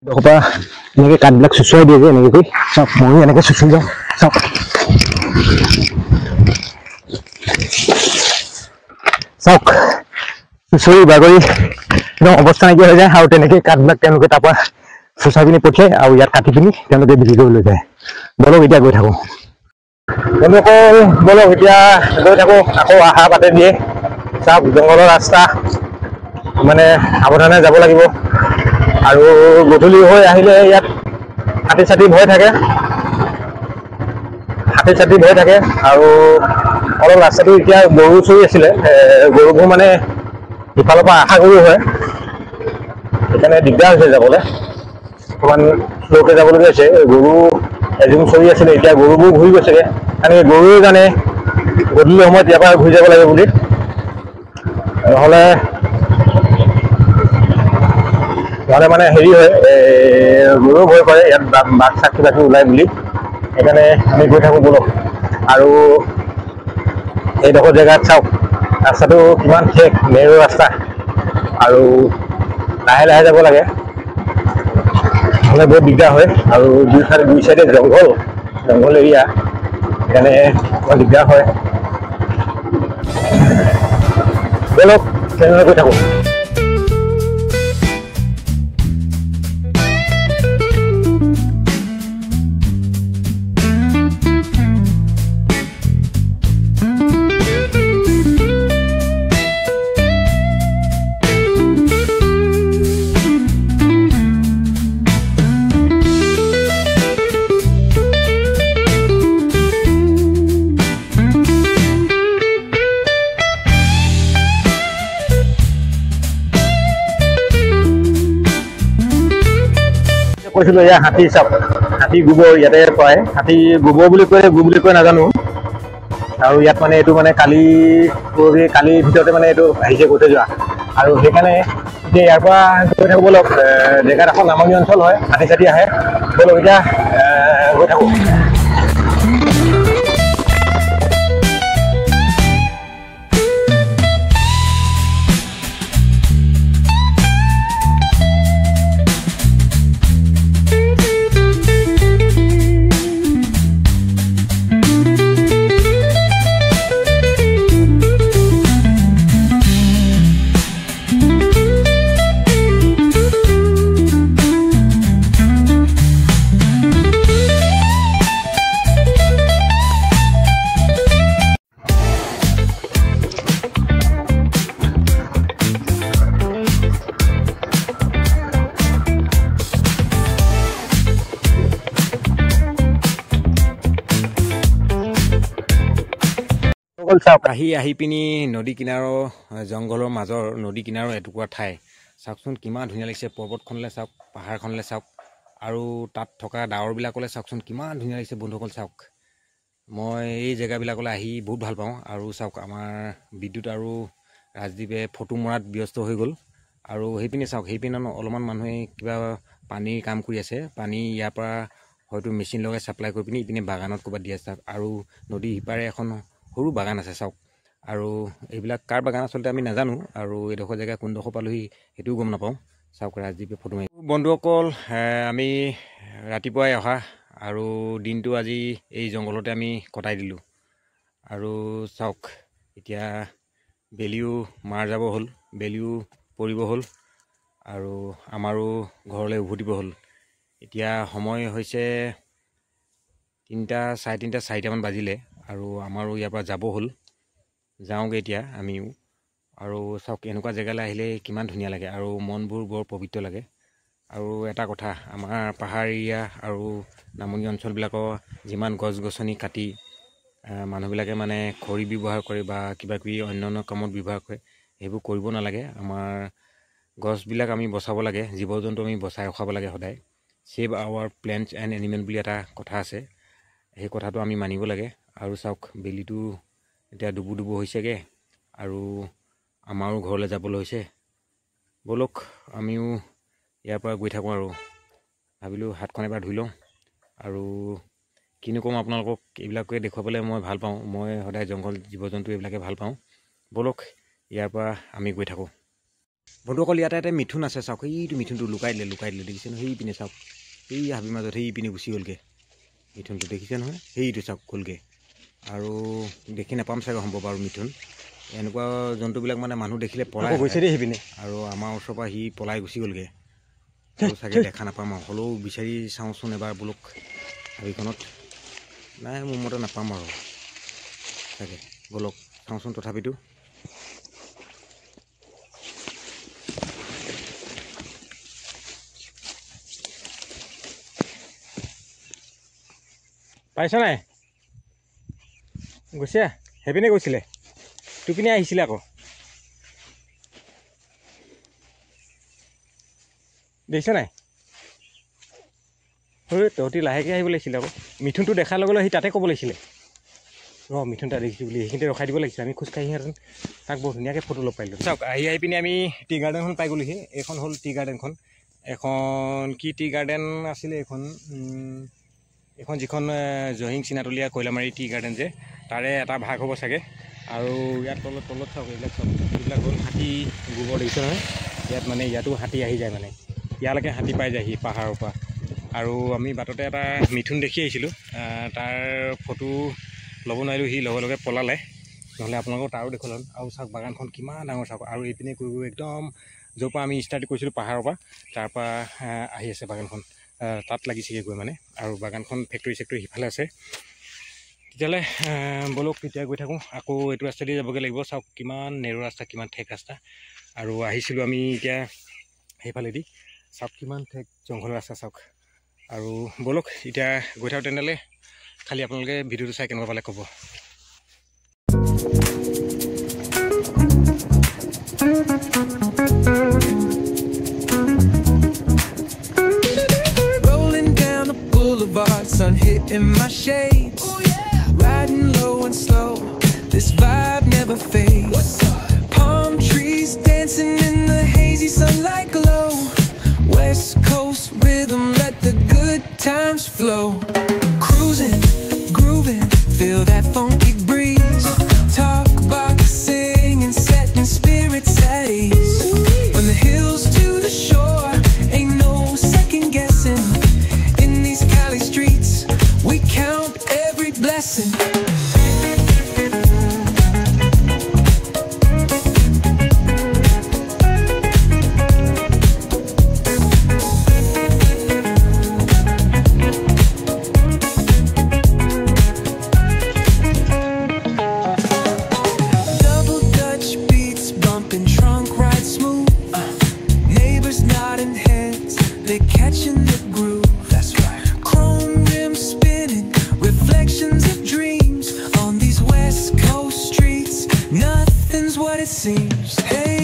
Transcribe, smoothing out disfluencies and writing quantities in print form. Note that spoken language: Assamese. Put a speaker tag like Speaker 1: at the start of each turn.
Speaker 1: দেখবা এনেকৈ কাঠবিলাক চুচুৱাই দিয়ে যে এনেকৈ চব ময়ো এনেকৈ চুচুৰি যাওঁ চব চাওক চুচৰি বাগৰি একদম অৱস্থা নাইকিয়া হৈ যায় আৰু তেনেকৈ কাঠবিলাক তেওঁলোকে তাৰপৰা চুচাই পিনি পঠিয়াই আৰু ইয়াত কাটি পিনি তেওঁলোকে বিক্ৰী কৰিবলৈ যায়। বলক এতিয়া গৈ থাকোঁ বন্ধুসকল, বলক এতিয়া গৈ থাকোঁ। আকৌ আহা বাটে দিয়ে চাওক জংঘলৰ ৰাস্তা, মানে সাৱধানে যাব লাগিব। আৰু গধূলি হৈ আহিলে ইয়াত হাতী চাতি ভয় থাকে আৰু অলপ ৰাস্তাটো এতিয়া গৰু চৰি আছিলে, গৰুবোৰ মানে ইফালৰ পৰা আশা গৰু হয়, সেইকাৰণে দিগদাৰ হৈছে যাবলৈ, অকণমান শ্ল'কে যাবলগীয়া হৈছে। গৰু এজনী চৰি আছিলে, এতিয়া গৰুবোৰ ঘূৰি গৈছেগৈ, কাৰণ গৰুৱে জানে গধূলি সময়ত ইয়াৰ পৰা ঘূৰি যাব লাগে বুলি, নহ'লে মানে হেৰি হয়, গৰুও ভয় কৰে ইয়াত বাঘ চাঘ কিবা কিবি ওলাই বুলি, সেইকাৰণে আমি গৈ থাকোঁ বলক। আৰু এইডোখৰ জেগাত চাওক ৰাস্তাটো কিমান ঠেক, মেৰু ৰাস্তা, আৰু লাহে লাহে যাব লাগে, নহ'লে বহুত দিগদাৰ হয়। আৰু দুই চাইডে জংঘল এৰিয়া, সেইকাৰণে অকণমান দিগদাৰ হয়। বলক তেনেদৰে গৈ থাকোঁ। কৈছিলোঁ এয়া হাতী চাপ, হাতী গোবৰ ইয়াতে পায়, হাতী গোবৰ বুলি কয় গো বুলি কয় নাজানো। আৰু ইয়াত মানে এইটো মানে কালিৰ ভিতৰতে মানে এইটো আহিছে গোটেই যোৱা, আৰু সেইকাৰণে এতিয়া ইয়াৰ পৰা গৈ থাকোঁ বলক। জেগাত এখন নামনি অঞ্চল হয়, হাতী চাতী আহে, বলক এতিয়া গৈ থাকোঁ। আহি পিনি নদী কিনাৰৰ জংঘলৰ মাজৰ নদী কিনাৰৰ এটুকুৰা ঠাই চাওকচোন, কিমান ধুনীয়া লাগিছে। পৰ্বতখনলৈ চাওক, পাহাৰখনলৈ চাওক, আৰু তাত থকা ডাৱৰবিলাকলৈ চাওকচোন, কিমান ধুনীয়া লাগিছে বন্ধুসকল। চাওক মই এই জেগাবিলাকলৈ আহি বহুত ভাল পাওঁ। আৰু চাওক আমাৰ বিদ্যুৎ আৰু ৰাজদ্বীপে ফটো মৰাত ব্যস্ত হৈ গ'ল। আৰু সেইপিনে চাওক, সেইপিনে অলপমান মানুহে কিবা পানীৰ কাম কৰি আছে, পানী ইয়াৰ পৰা হয়তো মেচিন লগাই ছাপ্লাই কৰি পিনি ইপিনে বাগানত ক'ৰবাত দি আছে। আৰু নদীৰ সিপাৰে এখন সৰু বাগান আছে চাওক, আৰু এইবিলাক কাৰ বাগান আচলতে আমি নাজানো, আৰু এইডোখৰ জেগা কোনডোখৰ পালোহি সেইটোও গম নাপাওঁ। চাওক ৰাজদ্বীপে ফটো মাৰি। বন্ধুসকল, আমি ৰাতিপুৱাই অহা আৰু দিনটো আজি এই জংঘলতে আমি কটাই দিলোঁ। আৰু চাওক এতিয়া বেলিও মাৰ যাব হ'ল, বেলিও পৰিব হ'ল, আৰু আমাৰো ঘৰলৈ উভতিব হ'ল। এতিয়া সময় হৈছে 3:30 4টামান বাজিলে, আৰু আমাৰো ইয়াৰ পৰা যাব হ'ল। যাওঁগৈ এতিয়া আমিও। আৰু চাওক এনেকুৱা জেগালৈ আহিলে কিমান ধুনীয়া লাগে, আৰু মনবোৰ বৰ পবিত্ৰ লাগে। আৰু এটা কথা, আমাৰ পাহাৰ এৰিয়া আৰু নামনি অঞ্চলবিলাকৰ যিমান গছ গছনি কাটি মানুহবিলাকে মানে খৰি ব্যৱহাৰ কৰে বা কিবাকিবি অন্যান্য কামত ব্যৱহাৰ কৰে, সেইবোৰ কৰিব নালাগে। আমাৰ গছবিলাক আমি বচাব লাগে, জীৱ জন্তু আমি বচাই ৰখাব লাগে সদায়। Save our plants and animal বুলি এটা কথা আছে, সেই কথাটো আমি মানিব লাগে। আৰু চাওক বেলিটো এতিয়া ডুবু হৈছেগৈ, আৰু আমাৰো ঘৰলৈ যাবলৈ হৈছে। বলক আমিও ইয়াৰ পৰা গৈ থাকোঁ। আৰু ভাবিলোঁ হাতখন এবাৰ ধুই লওঁ। আৰু কিনো ক'ম আপোনালোকক, এইবিলাকে দেখুৱাবলৈ মই ভাল পাওঁ। মই সদায় জংঘল জীৱ জন্তু এইবিলাকে ভাল পাওঁ। বলক ইয়াৰ পৰা আমি গৈ থাকোঁ। বন্ধুসকল ইয়াতে এটা মিথুন আছে চাওক এইটো মিথুনটো লুকাই দিলে দেখিছে নহয় সেই পিনে চাওক এই হাবিৰ মাজত সেই পিনে গুচি গ'লগৈ মিথুনটো দেখিছে নহয় সেইটো চাওক গ'লগৈ আৰু দেখি নাপাম চাগে সম্ভৱ আৰু মিথুন এনেকুৱা জন্তুবিলাক মানে মানুহ দেখিলে পলাই গৈছে দেই সেইপিনে আৰু আমাৰ ওচৰৰ পৰা সি পলাই গুচি গ'লগৈ চাগে দেখা নাপাম আৰু হ'লেও বিচাৰি চাওঁচোন এবাৰ বোলক হাবিখনত নাই মোৰ মতে নাপাম আৰু চাগে ব'লক চাওঁচোন তথাপিতো পাইছ নাই গৈছে সেইপিনে গৈছিলে তোপিনে আহিছিলে আকৌ দেখিছ নাই তহঁতি লাহেকৈ আহিব লাগিছিলে আকৌ মিথুনটো দেখাৰ লগে লগে সি তাতে ক'ব লাগিছিলে মিথুন এটা দেখিছোঁ বুলি সেইখিনিতে ৰখাই দিব লাগিছিলে আমি খোজকাঢ়িহেঁতেন তাক বৰ ধুনীয়াকৈ ফটো ল'ব পাৰিলোঁ চাওক আহি পিনে আমি টি গাৰ্ডেনখন পাই গ'লোহি এইখন হ'ল টি গাৰ্ডেনখন এখন কি টি গাৰ্ডেন আছিলে এইখন যিখন জহিং চিনাতলীয়া কয়লামাৰী টি গাৰ্ডেন যে তাৰে এটা ভাগ হ'ব চাগে আৰু ইয়াত তলত চাওক এইবিলাক হ'ল হাতী গোবৰ দেখিছে নহয় ইয়াত মানে ইয়াতো হাতী আহি যায় মানে ইয়ালৈকে হাতী পাই যায়হি পাহাৰৰ পৰা আৰু আমি বাটতে এটা মিথুন দেখি আহিছিলোঁ তাৰ ফটো ল'ব নোৱাৰিলোঁ সি লগে লগে পলালে নহ'লে আপোনালোকক তাৰো দেখুৱালে আৰু চাওক বাগানখন কিমান ডাঙৰ চাওক আৰু এইপিনে গৈ একদম য'ৰ পৰা আমি ষ্টাৰ্ট কৰিছিলোঁ পাহাৰৰ পৰা তাৰপৰা আহি আছে বাগানখন তাত লাগিছেগৈ গৈ মানে আৰু বাগানখন ফেক্টৰী সিফালে আছে তেতিয়াহ'লে ব'লক এতিয়া গৈ থাকোঁ আকৌ এইটো ৰাস্তা দি যাবগৈ লাগিব চাওক কিমান নেৰো ৰাস্তা কিমান ঠেক ৰাস্তা আৰু আহিছিলোঁ আমি এতিয়া সেইফালেদি চাওক কিমান ঠেক জংঘলৰ ৰাস্তা চাওক আৰু ব'লক এতিয়া গৈ থাকোঁ তেনেহ'লে খালি আপোনালোকে ভিডিঅ'টো চাই কেনেকুৱা পালে ক'ব
Speaker 2: Sun hitting my shades, riding low and slow. This vibe never fades. Palm trees dancing in the hazy sunlight glow. West Coast rhythm, let the good times flow. Cruising, grooving, feel that funky breeze. Talk about singing, setting spirits at ease. From the hills to the shore, ain't no second guessing. In these Cali streets, we count every blessing. Double Dutch beats bumping, trunk ride smooth. Neighbors nodding heads, they're catching the groove. That's right. Chrome rims spinning, reflections of dreams on these West Coast streets. Nothing's what it seems. Hey.